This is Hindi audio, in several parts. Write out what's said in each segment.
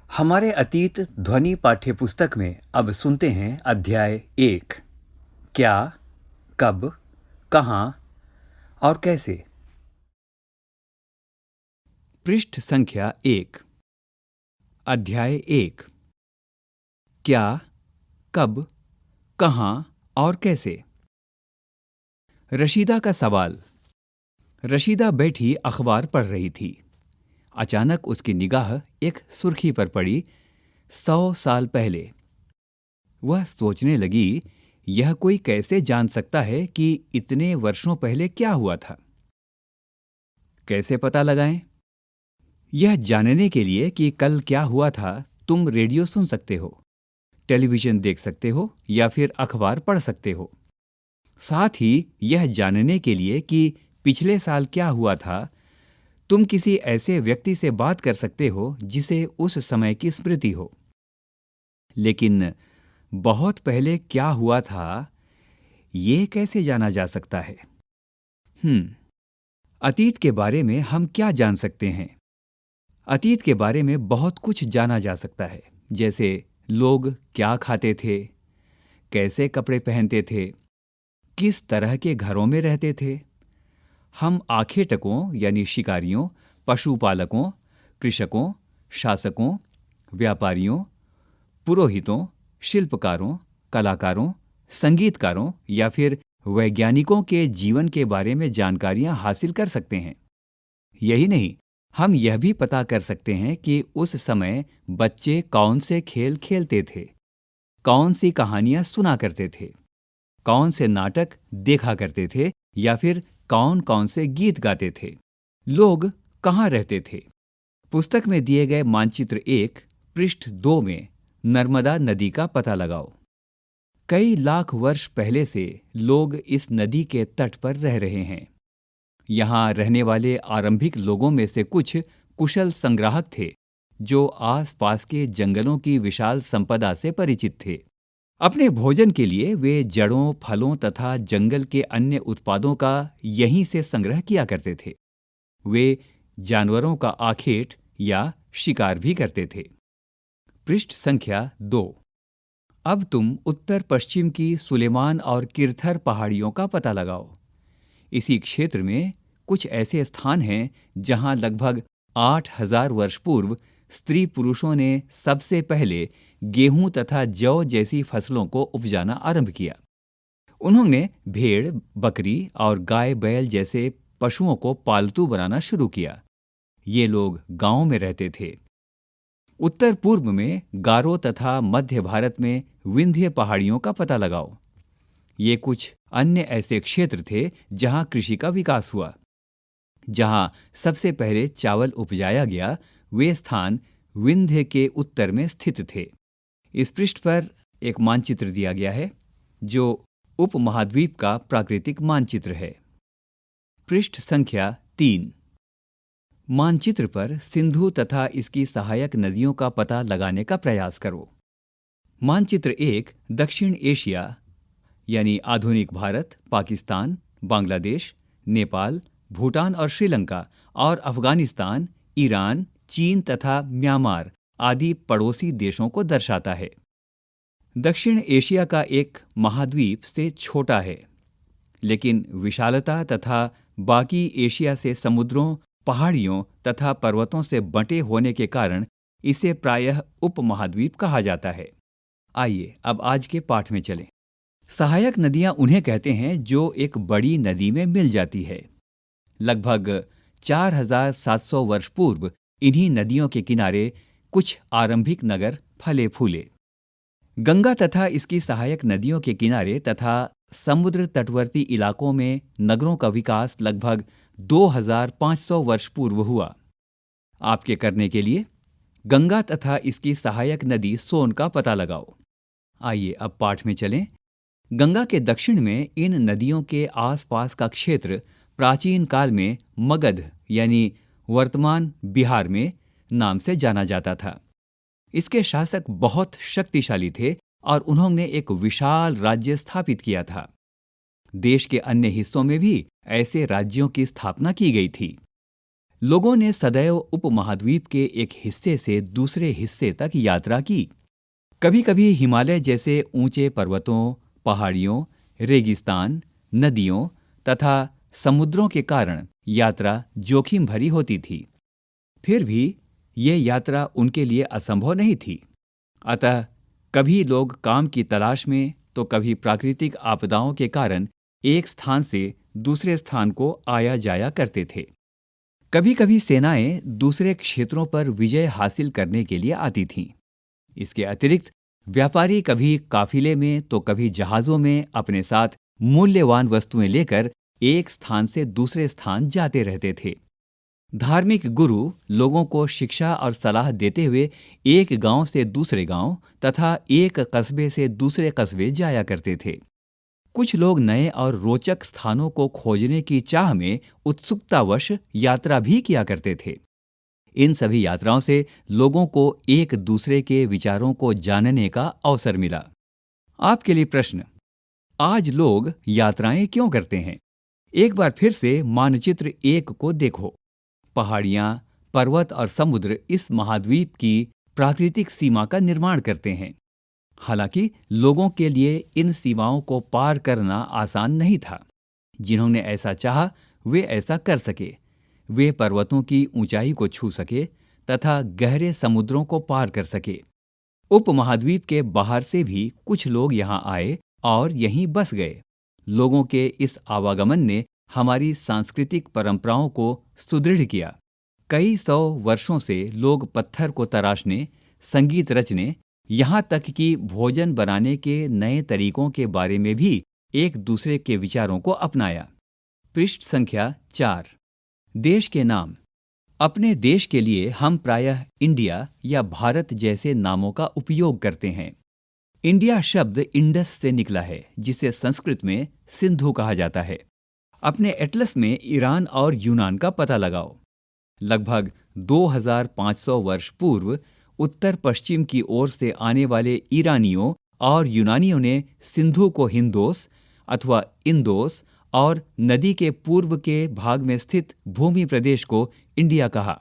हमारे अतीत ध्वनि पाठ्य पुस्तक में अब सुनते हैं अध्याय 1। क्या, कब, कहाँ और कैसे। पृष्ठ संख्या 1। अध्याय 1। क्या, कब, कहाँ और कैसे। रशीदा का सवाल। रशीदा बैठी अखबार पढ़ रही थी। अचानक उसकी निगाह एक सुर्खी पर पड़ी। 100 साल पहले। वह सोचने लगी, यह कोई कैसे जान सकता है कि इतने वर्षों पहले क्या हुआ था। कैसे पता लगाएं? यह जानने के लिए कि कल क्या हुआ था, तुम रेडियो सुन सकते हो, टेलीविजन देख सकते हो या फिर अखबार पढ़ सकते हो। साथ ही यह जानने के लिए कि पिछले साल क्या हुआ था, तुम किसी ऐसे व्यक्ति से बात कर सकते हो जिसे उस समय की स्मृति हो। लेकिन बहुत पहले क्या हुआ था, ये कैसे जाना जा सकता है? अतीत के बारे में हम क्या जान सकते हैं? अतीत के बारे में बहुत कुछ जाना जा सकता है, जैसे लोग क्या खाते थे, कैसे कपड़े पहनते थे, किस तरह के घरों में रहते थे। हम आखेटकों यानी शिकारियों, पशुपालकों, कृषकों, शासकों, व्यापारियों, पुरोहितों, शिल्पकारों, कलाकारों, संगीतकारों या फिर वैज्ञानिकों के जीवन के बारे में जानकारियां हासिल कर सकते हैं। यही नहीं, हम यह भी पता कर सकते हैं कि उस समय बच्चे कौन से खेल खेलते थे, कौन सी कहानियां सुना करते थे, कौन से नाटक देखा करते थे या फिर कौन कौन से गीत गाते थे, लोग कहाँ रहते थे। पुस्तक में दिए गए मानचित्र 1 पृष्ठ 2 में नर्मदा नदी का पता लगाओ। कई लाख वर्ष पहले से लोग इस नदी के तट पर रह रहे हैं। यहाँ रहने वाले आरंभिक लोगों में से कुछ कुशल संग्राहक थे, जो आसपास के जंगलों की विशाल संपदा से परिचित थे। अपने भोजन के लिए वे जड़ों, फलों तथा जंगल के अन्य उत्पादों का यहीं से संग्रह किया करते थे। वे जानवरों का आखेट या शिकार भी करते थे। पृष्ठ संख्या 2। अब तुम उत्तर पश्चिम की सुलेमान और किरथर पहाड़ियों का पता लगाओ। इसी क्षेत्र में कुछ ऐसे स्थान हैं जहां लगभग 8000 वर्ष पूर्व स्त्री पुरुषों ने सबसे पहले गेहूं तथा जौ जैसी फसलों को उपजाना आरंभ किया। उन्होंने भेड़, बकरी और गाय बैल जैसे पशुओं को पालतू बनाना शुरू किया। ये लोग गांवों में रहते थे। उत्तर पूर्व में गारो तथा मध्य भारत में विंध्य पहाड़ियों का पता लगाओ। ये कुछ अन्य ऐसे क्षेत्र थे जहां कृषि का विकास हुआ। जहां सबसे पहले चावल उपजाया गया, वे स्थान विंध्य के उत्तर में स्थित थे। इस पृष्ठ पर एक मानचित्र दिया गया है, जो उपमहाद्वीप का प्राकृतिक मानचित्र है। पृष्ठ संख्या 3। मानचित्र पर सिंधु तथा इसकी सहायक नदियों का पता लगाने का प्रयास करो। मानचित्र 1 दक्षिण एशिया यानी आधुनिक भारत, पाकिस्तान, बांग्लादेश, नेपाल, भूटान और श्रीलंका और अफगानिस्तान, ईरान, चीन तथा म्यांमार आदि पड़ोसी देशों को दर्शाता है। दक्षिण एशिया का एक महाद्वीप से छोटा है, लेकिन विशालता तथा बाकी एशिया से समुद्रों, पहाड़ियों तथा पर्वतों से बंटे होने के कारण इसे प्रायः उपमहाद्वीप कहा जाता है। आइए अब आज के पाठ में चलें। सहायक नदियां उन्हें कहते हैं जो एक बड़ी नदी में मिल जाती है। लगभग 4700 वर्ष पूर्व इन्हीं नदियों के किनारे कुछ आरंभिक नगर फले फूले। गंगा तथा इसकी सहायक नदियों के किनारे तथा समुद्र तटवर्ती इलाकों में नगरों का विकास लगभग 2500 वर्ष पूर्व हुआ। आपके करने के लिए गंगा तथा इसकी सहायक नदी सोन का पता लगाओ। आइए अब पाठ में चलें। गंगा के दक्षिण में इन नदियों के आसपास का क्षेत्र प्राचीन काल में मगध यानी वर्तमान बिहार में नाम से जाना जाता था। इसके शासक बहुत शक्तिशाली थे और उन्होंने एक विशाल राज्य स्थापित किया था। देश के अन्य हिस्सों में भी ऐसे राज्यों की स्थापना की गई थी। लोगों ने सदैव उपमहाद्वीप के एक हिस्से से दूसरे हिस्से तक यात्रा की। कभी कभी हिमालय जैसे ऊंचे पर्वतों, पहाड़ियों, रेगिस्तान, नदियों तथा समुद्रों के कारण यात्रा जोखिम भरी होती थी। फिर भी ये यात्रा उनके लिए असंभव नहीं थी। अतः कभी लोग काम की तलाश में तो कभी प्राकृतिक आपदाओं के कारण एक स्थान से दूसरे स्थान को आया जाया करते थे। कभी कभी सेनाएं दूसरे क्षेत्रों पर विजय हासिल करने के लिए आती थीं। इसके अतिरिक्त व्यापारी कभी काफिले में तो कभी जहाजों में अपने साथ मूल्यवान वस्तुएं लेकर एक स्थान से दूसरे स्थान जाते रहते थे। धार्मिक गुरु लोगों को शिक्षा और सलाह देते हुए एक गांव से दूसरे गांव तथा एक कस्बे से दूसरे कस्बे जाया करते थे। कुछ लोग नए और रोचक स्थानों को खोजने की चाह में उत्सुकतावश यात्रा भी किया करते थे। इन सभी यात्राओं से लोगों को एक दूसरे के विचारों को जानने का अवसर मिला। आपके लिए प्रश्न, आज लोग यात्राएं क्यों करते हैं? एक बार फिर से मानचित्र 1 को देखो। पहाड़ियां, पर्वत और समुद्र इस महाद्वीप की प्राकृतिक सीमा का निर्माण करते हैं। हालांकि लोगों के लिए इन सीमाओं को पार करना आसान नहीं था। जिन्होंने ऐसा चाहा वे ऐसा कर सके। वे पर्वतों की ऊंचाई को छू सके तथा गहरे समुद्रों को पार कर सके। उपमहाद्वीप के बाहर से भी कुछ लोग यहां आए और यहीं बस गए। लोगों के इस आवागमन ने हमारी सांस्कृतिक परंपराओं को सुदृढ़ किया। कई सौ वर्षों से लोग पत्थर को तराशने, संगीत रचने, यहाँ तक कि भोजन बनाने के नए तरीकों के बारे में भी एक दूसरे के विचारों को अपनाया। पृष्ठ संख्या 4। देश के नाम। अपने देश के लिए हम प्रायः इंडिया या भारत जैसे नामों का उपयोग करते हैं। इंडिया शब्द इंडस से निकला है, जिसे संस्कृत में सिंधु कहा जाता है। अपने एटलस में ईरान और यूनान का पता लगाओ। लगभग 2500 वर्ष पूर्व उत्तर पश्चिम की ओर से आने वाले ईरानियों और यूनानियों ने सिंधु को हिंदोस अथवा इंदोस और नदी के पूर्व के भाग में स्थित भूमि प्रदेश को इंडिया कहा।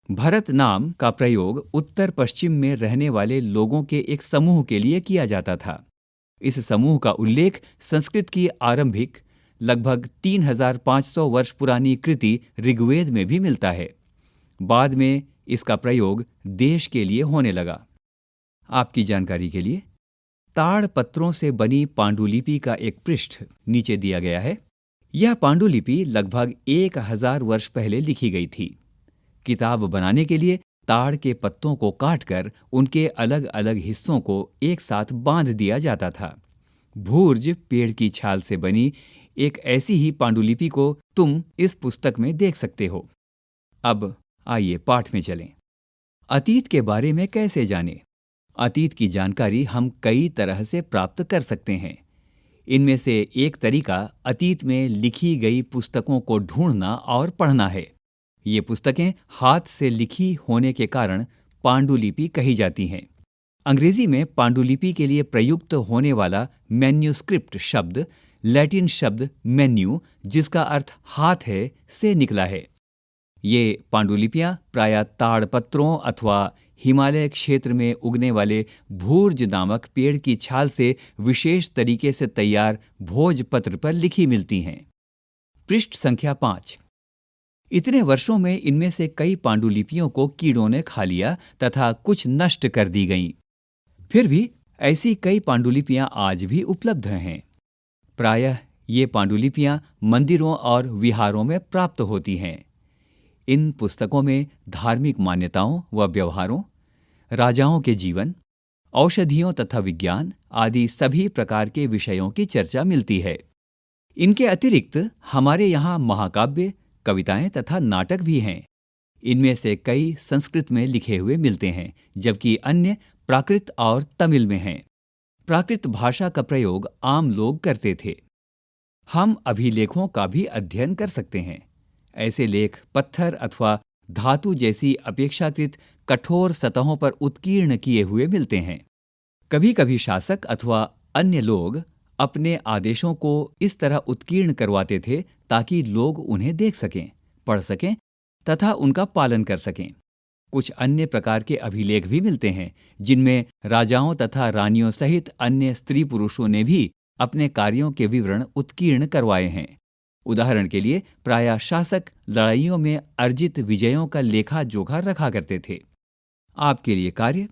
भरत नाम का प्रयोग उत्तर पश्चिम में रहने वाले लोगों के एक समूह के लिए किया जाता था। इस समूह का उल्लेख संस्कृत की आरंभिक लगभग 3500 वर्ष पुरानी कृति ऋग्वेद में भी मिलता है। बाद में इसका प्रयोग देश के लिए होने लगा। आपकी जानकारी के लिए ताड़ पत्रों से बनी पांडुलिपि का एक पृष्ठ नीचे दिया गया है। यह पांडुलिपि लगभग 1000 वर्ष पहले लिखी गई थी। किताब बनाने के लिए ताड़ के पत्तों को काटकर उनके अलग अलग हिस्सों को एक साथ बांध दिया जाता था। भूर्ज पेड़ की छाल से बनी एक ऐसी ही पांडुलिपि को तुम इस पुस्तक में देख सकते हो। अब आइए पाठ में चलें। अतीत के बारे में कैसे जानें? अतीत की जानकारी हम कई तरह से प्राप्त कर सकते हैं। इनमें से एक तरीका अतीत में लिखी गई पुस्तकों को ढूंढना और पढ़ना है। ये पुस्तकें हाथ से लिखी होने के कारण पांडुलिपि कही जाती हैं। अंग्रेजी में पांडुलिपि के लिए प्रयुक्त होने वाला मैन्यूस्क्रिप्ट शब्द लैटिन शब्द मेन्यू, जिसका अर्थ हाथ है, से निकला है। ये पांडुलिपियां प्रायः ताड़पत्रों अथवा हिमालय क्षेत्र में उगने वाले भूर्ज नामक पेड़ की छाल से विशेष तरीके से तैयार भोजपत्र पर लिखी मिलती हैं। पृष्ठ संख्या 5। इतने वर्षों में इनमें से कई पांडुलिपियों को कीड़ों ने खा लिया तथा कुछ नष्ट कर दी गईं। फिर भी ऐसी कई पांडुलिपियां आज भी उपलब्ध हैं। प्रायः ये पांडुलिपियां मंदिरों और विहारों में प्राप्त होती हैं। इन पुस्तकों में धार्मिक मान्यताओं व व्यवहारों, राजाओं के जीवन, औषधियों तथा विज्ञान आदि सभी प्रकार के विषयों की चर्चा मिलती है। इनके अतिरिक्त हमारे यहाँ महाकाव्य, कविताएं तथा नाटक भी हैं। इनमें से कई संस्कृत में लिखे हुए मिलते हैं, जबकि अन्य प्राकृत और तमिल में हैं। प्राकृत भाषा का प्रयोग आम लोग करते थे। हम अभिलेखों का भी अध्ययन कर सकते हैं। ऐसे लेख पत्थर अथवा धातु जैसी अपेक्षाकृत कठोर सतहों पर उत्कीर्ण किए हुए मिलते हैं। कभी कभी शासक अथवा अन्य लोग अपने आदेशों को इस तरह उत्कीर्ण करवाते थे ताकि लोग उन्हें देख सकें, पढ़ सकें तथा उनका पालन कर सकें। कुछ अन्य प्रकार के अभिलेख भी मिलते हैं जिनमें राजाओं तथा रानियों सहित अन्य स्त्री पुरुषों ने भी अपने कार्यों के विवरण उत्कीर्ण करवाए हैं। उदाहरण के लिए प्रायः शासक लड़ाइयों में अर्जित विजयों का लेखा जोखा रखा करते थे। आपके लिए कार्य,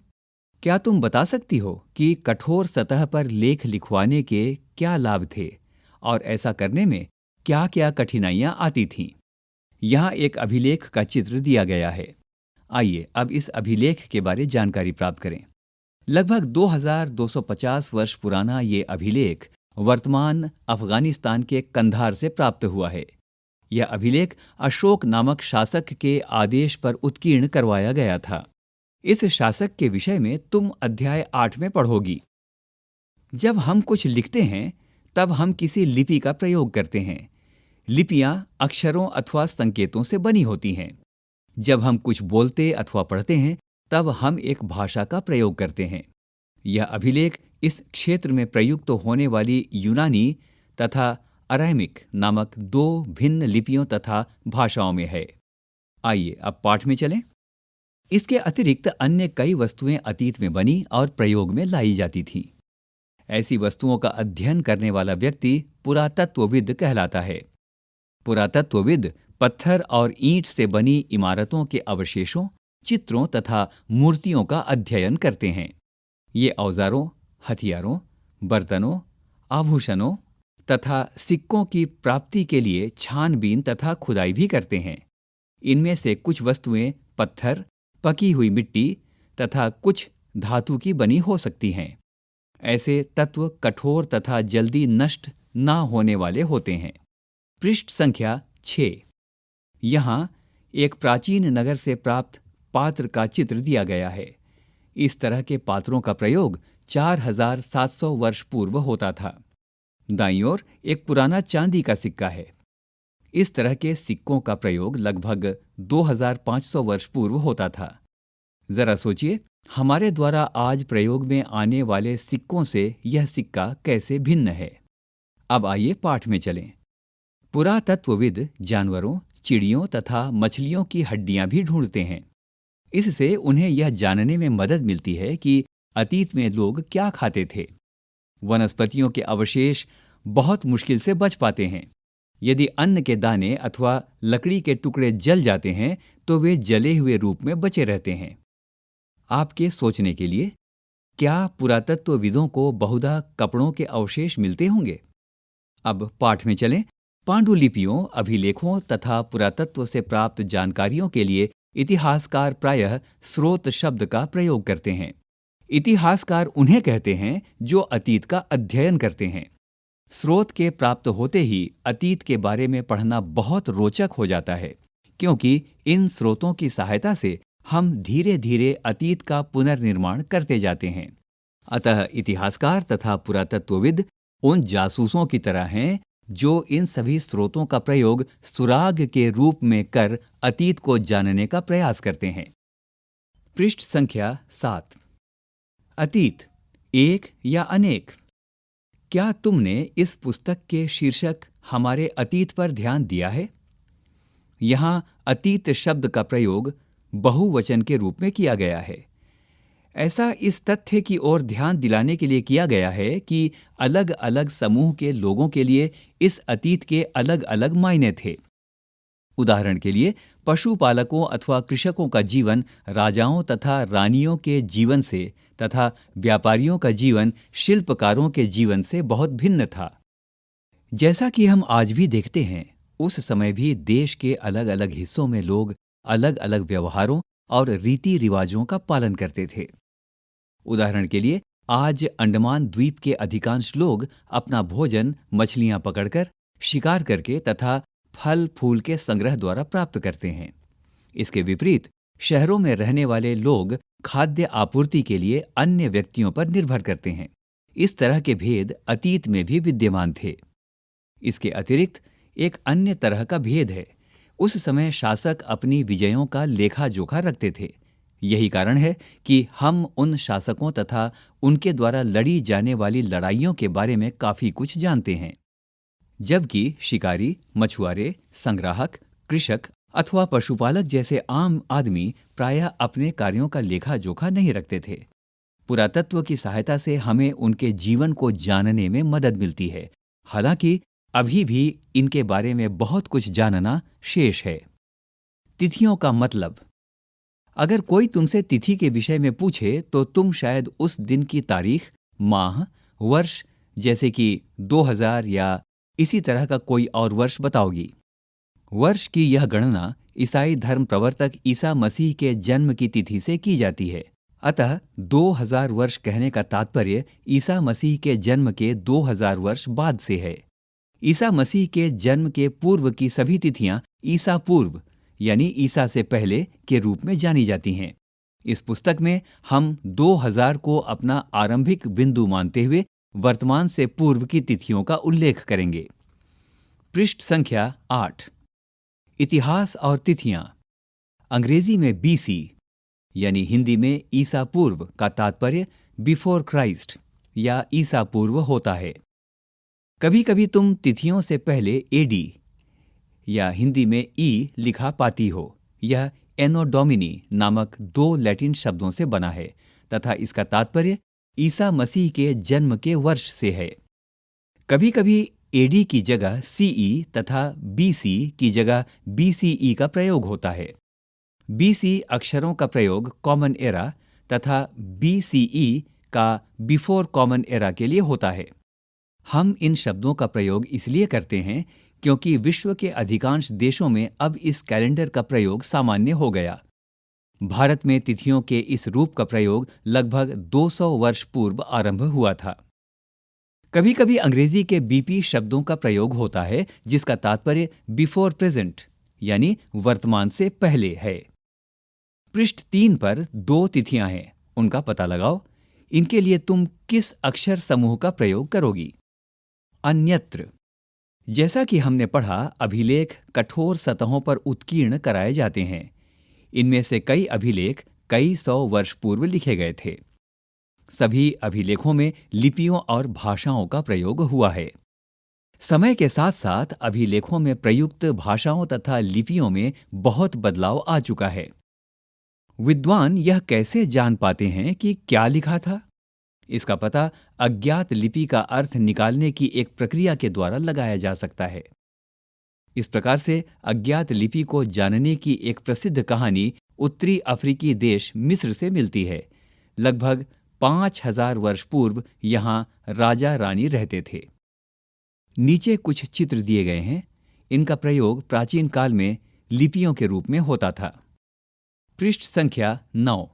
क्या तुम बता सकती हो कि कठोर सतह पर लेख लिखवाने के क्या लाभ थे और ऐसा करने में क्या क्या कठिनाइयां आती थीं? यहाँ एक अभिलेख का चित्र दिया गया है। आइए अब इस अभिलेख के बारे जानकारी प्राप्त करें। लगभग 2250 वर्ष पुराना ये अभिलेख वर्तमान अफगानिस्तान के कंधार से प्राप्त हुआ है। यह अभिलेख अशोक नामक शासक के आदेश पर उत्कीर्ण करवाया गया था। इस शासक के विषय में तुम अध्याय 8 में पढ़ोगी। जब हम कुछ लिखते हैं तब हम किसी लिपि का प्रयोग करते हैं। लिपियां अक्षरों अथवा संकेतों से बनी होती हैं। जब हम कुछ बोलते अथवा पढ़ते हैं तब हम एक भाषा का प्रयोग करते हैं। यह अभिलेख इस क्षेत्र में प्रयुक्त होने वाली यूनानी तथा अरामिक नामक 2 भिन्न लिपियों तथा भाषाओं में है। आइए अब पाठ में चलें। इसके अतिरिक्त अन्य कई वस्तुएं अतीत में बनी और प्रयोग में लाई जाती थीं। ऐसी वस्तुओं का अध्ययन करने वाला व्यक्ति पुरातत्वविद कहलाता है। पुरातत्वविद पत्थर और ईंट से बनी इमारतों के अवशेषों, चित्रों तथा मूर्तियों का अध्ययन करते हैं। ये औजारों, हथियारों, बर्तनों, आभूषणों तथा सिक्कों की प्राप्ति के लिए छानबीन तथा खुदाई भी करते हैं। इनमें से कुछ वस्तुएं पत्थर, पकी हुई मिट्टी तथा कुछ धातु की बनी हो सकती हैं। ऐसे तत्व कठोर तथा जल्दी नष्ट ना होने वाले होते हैं। पृष्ठ संख्या 6। यहाँ एक प्राचीन नगर से प्राप्त पात्र का चित्र दिया गया है। इस तरह के पात्रों का प्रयोग 4700 वर्ष पूर्व होता था। दाईं ओर एक पुराना चांदी का सिक्का है। इस तरह के सिक्कों का प्रयोग लगभग 2500 वर्ष पूर्व होता था। जरा सोचिए, हमारे द्वारा आज प्रयोग में आने वाले सिक्कों से यह सिक्का कैसे भिन्न है। अब आइए पाठ में चलें। पुरातत्वविद जानवरों, चिड़ियों तथा मछलियों की हड्डियां भी ढूंढते हैं। इससे उन्हें यह जानने में मदद मिलती है कि अतीत में लोग क्या खाते थे। वनस्पतियों के अवशेष बहुत मुश्किल से बच पाते हैं। यदि अन्न के दाने अथवा लकड़ी के टुकड़े जल जाते हैं तो वे जले हुए रूप में बचे रहते हैं। आपके सोचने के लिए, क्या पुरातत्वविदों को बहुधा कपड़ों के अवशेष मिलते होंगे? अब पाठ में चलें। पांडुलिपियों, अभिलेखों तथा पुरातत्व से प्राप्त जानकारियों के लिए इतिहासकार प्रायः स्रोत शब्द का प्रयोग करते हैं। इतिहासकार उन्हें कहते हैं जो अतीत का अध्ययन करते हैं। स्रोत के प्राप्त होते ही अतीत के बारे में पढ़ना बहुत रोचक हो जाता है, क्योंकि इन स्रोतों की सहायता से हम धीरे धीरे अतीत का पुनर्निर्माण करते जाते हैं। अतः इतिहासकार तथा पुरातत्वविद उन जासूसों की तरह हैं जो इन सभी स्रोतों का प्रयोग सुराग के रूप में कर अतीत को जानने का प्रयास करते हैं। पृष्ठ संख्या 7। अतीत, एक या अनेक। क्या तुमने इस पुस्तक के शीर्षक हमारे अतीत पर ध्यान दिया है? यहाँ अतीत शब्द का प्रयोग बहुवचन के रूप में किया गया है। ऐसा इस तथ्य की ओर ध्यान दिलाने के लिए किया गया है कि अलग अलग समूह के लोगों के लिए इस अतीत के अलग अलग मायने थे। उदाहरण के लिए, पशुपालकों अथवा कृषकों का जीवन राजाओं तथा रानियों के जीवन से तथा व्यापारियों का जीवन शिल्पकारों के जीवन से बहुत भिन्न था। जैसा कि हम आज भी देखते हैं, उस समय भी देश के अलग अलग हिस्सों में लोग अलग अलग व्यवहारों और रीति रिवाजों का पालन करते थे। उदाहरण के लिए, आज अंडमान द्वीप के अधिकांश लोग अपना भोजन मछलियां पकड़कर, शिकार करके तथा फल फूल के संग्रह द्वारा प्राप्त करते हैं। इसके विपरीत शहरों में रहने वाले लोग खाद्य आपूर्ति के लिए अन्य व्यक्तियों पर निर्भर करते हैं। इस तरह के भेद अतीत में भी विद्यमान थे। इसके अतिरिक्त एक अन्य तरह का भेद है। उस समय शासक अपनी विजयों का लेखा जोखा रखते थे। यही कारण है कि हम उन शासकों तथा उनके द्वारा लड़ी जाने वाली लड़ाइयों के बारे में काफी कुछ जानते हैं, जबकि शिकारी, मछुआरे, संग्राहक, कृषक अथवा पशुपालक जैसे आम आदमी प्रायः अपने कार्यों का लेखा जोखा नहीं रखते थे। पुरातत्व की सहायता से हमें उनके जीवन को जानने में मदद मिलती है, हालांकि अभी भी इनके बारे में बहुत कुछ जानना शेष है। तिथियों का मतलब। अगर कोई तुमसे तिथि के विषय में पूछे तो तुम शायद उस दिन की तारीख, माह, वर्ष जैसे कि 2000 या इसी तरह का कोई और वर्ष बताओगी। वर्ष की यह गणना ईसाई धर्म प्रवर्तक ईसा मसीह के जन्म की तिथि से की जाती है। अतः 2000 वर्ष कहने का तात्पर्य ईसा मसीह के जन्म के 2000 वर्ष बाद से है। ईसा मसीह के जन्म के पूर्व की सभी तिथियां ईसा पूर्व यानी ईसा से पहले के रूप में जानी जाती हैं। इस पुस्तक में हम 2000 को अपना आरंभिक बिंदु मानते हुए वर्तमान से पूर्व की तिथियों का उल्लेख करेंगे। पृष्ठ संख्या 8। इतिहास और तिथियां। अंग्रेजी में बीसी यानी हिंदी में ईसा पूर्व का तात्पर्य बिफोर क्राइस्ट या ईसा पूर्व होता है। कभी कभी तुम तिथियों से पहले एडी या हिंदी में ई लिखा पाती हो। यह एनो डोमिनी नामक 2 लैटिन शब्दों से बना है तथा इसका तात्पर्य ईसा मसीह के जन्म के वर्ष से है। कभी कभी एडी की जगह सीई तथा बीसी की जगह बीसीई का प्रयोग होता है। बीसी अक्षरों का प्रयोग कॉमन एरा तथा बीसीई का बिफोर कॉमन एरा के लिए होता है। हम इन शब्दों का प्रयोग इसलिए करते हैं क्योंकि विश्व के अधिकांश देशों में अब इस कैलेंडर का प्रयोग सामान्य हो गया। भारत में तिथियों के इस रूप का प्रयोग लगभग 200 वर्ष पूर्व आरंभ हुआ था। कभी कभी अंग्रेजी के बीपी शब्दों का प्रयोग होता है जिसका तात्पर्य बिफोर प्रेजेंट यानी वर्तमान से पहले है। पृष्ठ 3 पर 2 तिथियां हैं, उनका पता लगाओ। इनके लिए तुम किस अक्षर समूह का प्रयोग करोगी? अन्यत्र। जैसा कि हमने पढ़ा, अभिलेख कठोर सतहों पर उत्कीर्ण कराए जाते हैं। इनमें से कई अभिलेख कई 100 वर्ष पूर्व लिखे गए थे। सभी अभिलेखों में लिपियों और भाषाओं का प्रयोग हुआ है। समय के साथ साथ अभिलेखों में प्रयुक्त भाषाओं तथा लिपियों में बहुत बदलाव आ चुका है। विद्वान यह कैसे जान पाते हैं कि क्या लिखा था? इसका पता अज्ञात लिपि का अर्थ निकालने की एक प्रक्रिया के द्वारा लगाया जा सकता है। इस प्रकार से अज्ञात लिपि को जानने की एक प्रसिद्ध कहानी उत्तरी अफ्रीकी देश मिस्र से मिलती है। लगभग 5000 वर्ष पूर्व यहाँ राजा रानी रहते थे। नीचे कुछ चित्र दिए गए हैं। इनका प्रयोग प्राचीन काल में लिपियों के रूप में होता था। पृष्ठ संख्या 9।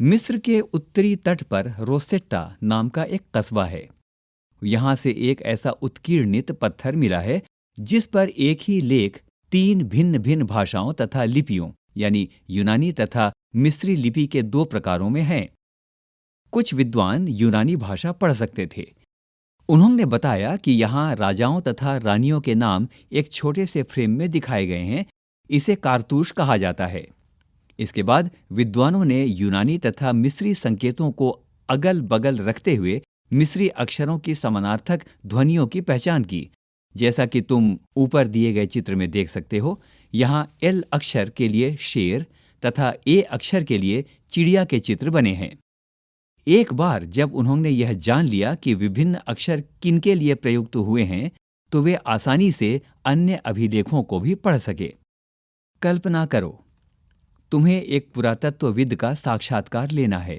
मिस्र के उत्तरी तट पर रोसेट्टा नाम का एक कस्बा है। यहां से एक ऐसा उत्कीर्णित पत्थर मिला है जिस पर एक ही लेख 3 भिन्न भिन्न भाषाओं तथा लिपियों यानी यूनानी तथा मिस्री लिपि के 2 प्रकारों में है। कुछ विद्वान यूनानी भाषा पढ़ सकते थे। उन्होंने बताया कि यहाँ राजाओं तथा रानियों के नाम एक छोटे से फ्रेम में दिखाए गए हैं। इसे कारतूस कहा जाता है। इसके बाद विद्वानों ने यूनानी तथा मिस्री संकेतों को अगल बगल रखते हुए मिस्री अक्षरों की समानार्थक ध्वनियों की पहचान की। जैसा कि तुम ऊपर दिए गए चित्र में देख सकते हो, यहाँ एल अक्षर के लिए शेर तथा ए अक्षर के लिए चिड़िया के चित्र बने हैं। एक बार जब उन्होंने यह जान लिया कि विभिन्न अक्षर किनके लिए प्रयुक्त हुए हैं, तो वे आसानी से अन्य अभिलेखों को भी पढ़ सके। कल्पना करो, तुम्हें एक पुरातत्वविद का साक्षात्कार लेना है।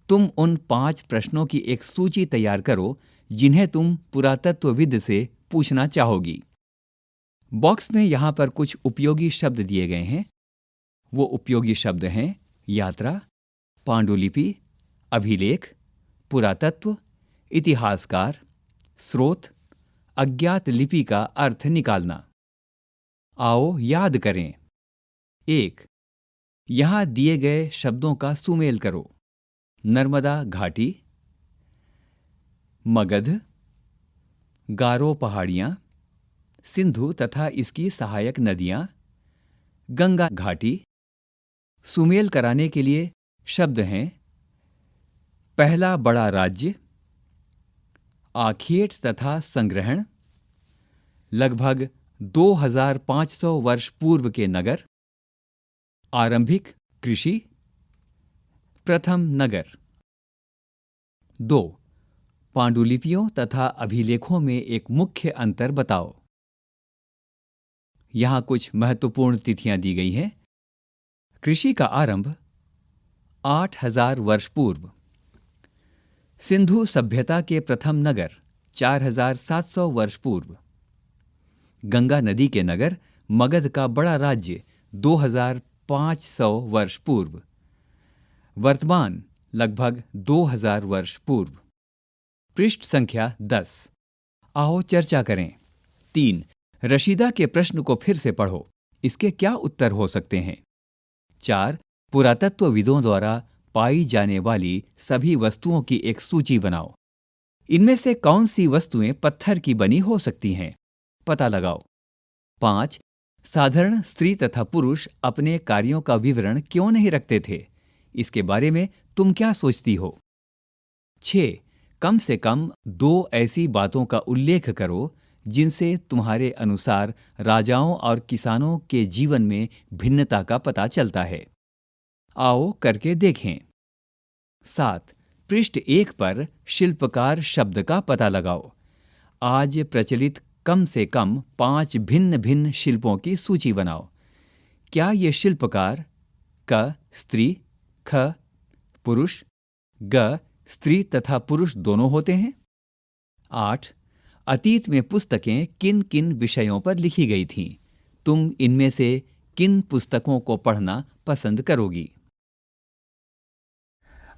तुम उन 5 प्रश्नों की एक सूची तैयार करो जिन्हें तुम पुरातत्वविद से पूछना चाहोगी। बॉक्स में यहां पर कुछ उपयोगी शब्द दिए गए हैं। वो उपयोगी शब्द हैं यात्रा, पांडुलिपि, अभिलेख, पुरातत्व, इतिहासकार, स्रोत, अज्ञात लिपि का अर्थ निकालना। आओ याद करें। 1. यहां दिए गए शब्दों का सुमेल करो। नर्मदा घाटी, मगध, गारो पहाड़ियां, सिंधु तथा इसकी सहायक नदियां, गंगा घाटी। सुमेल कराने के लिए शब्द हैं पहला बड़ा राज्य, आखेट तथा संग्रहण, लगभग 2500 वर्ष पूर्व के नगर। आरंभिक कृषि। प्रथम नगर। 2. पांडुलिपियों तथा अभिलेखों में एक मुख्य अंतर बताओ। यहां कुछ महत्वपूर्ण तिथियां दी गई हैं। कृषि का आरंभ 8000 वर्ष पूर्व। सिंधु सभ्यता के प्रथम नगर 4700 वर्ष पूर्व। गंगा नदी के नगर मगध का बड़ा राज्य 2500 वर्ष पूर्व। वर्तमान लगभग 2000 वर्ष पूर्व। पृष्ठ संख्या 10। आओ चर्चा करें। 3. रशीदा के प्रश्न को फिर से पढ़ो। इसके क्या उत्तर हो सकते हैं? 4. पुरातत्वविदों द्वारा पाई जाने वाली सभी वस्तुओं की एक सूची बनाओ। इनमें से कौन सी वस्तुएं पत्थर की बनी हो सकती हैं? पता लगाओ। 5. साधारण स्त्री तथा पुरुष अपने कार्यों का विवरण क्यों नहीं रखते थे? इसके बारे में तुम क्या सोचती हो? 6. कम से कम 2 ऐसी बातों का उल्लेख करो जिनसे तुम्हारे अनुसार राजाओं और किसानों के जीवन में भिन्नता का पता चलता है। आओ करके देखें। 7. पृष्ठ 1 पर शिल्पकार शब्द का पता लगाओ। आज प्रचलित कम से कम 5 भिन्न भिन्न शिल्पों की सूची बनाओ। क्या ये शिल्पकार क स्त्री, ख पुरुष, ग स्त्री तथा पुरुष दोनों होते हैं? 8. अतीत में पुस्तकें किन किन विषयों पर लिखी गई थीं? तुम इनमें से किन पुस्तकों को पढ़ना पसंद करोगी?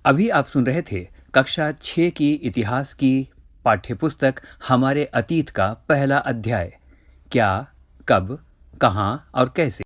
अभी आप सुन रहे थे कक्षा 6 की इतिहास की पाठ्यपुस्तक हमारे अतीत का पहला अध्याय। क्या, कब, कहां और कैसे।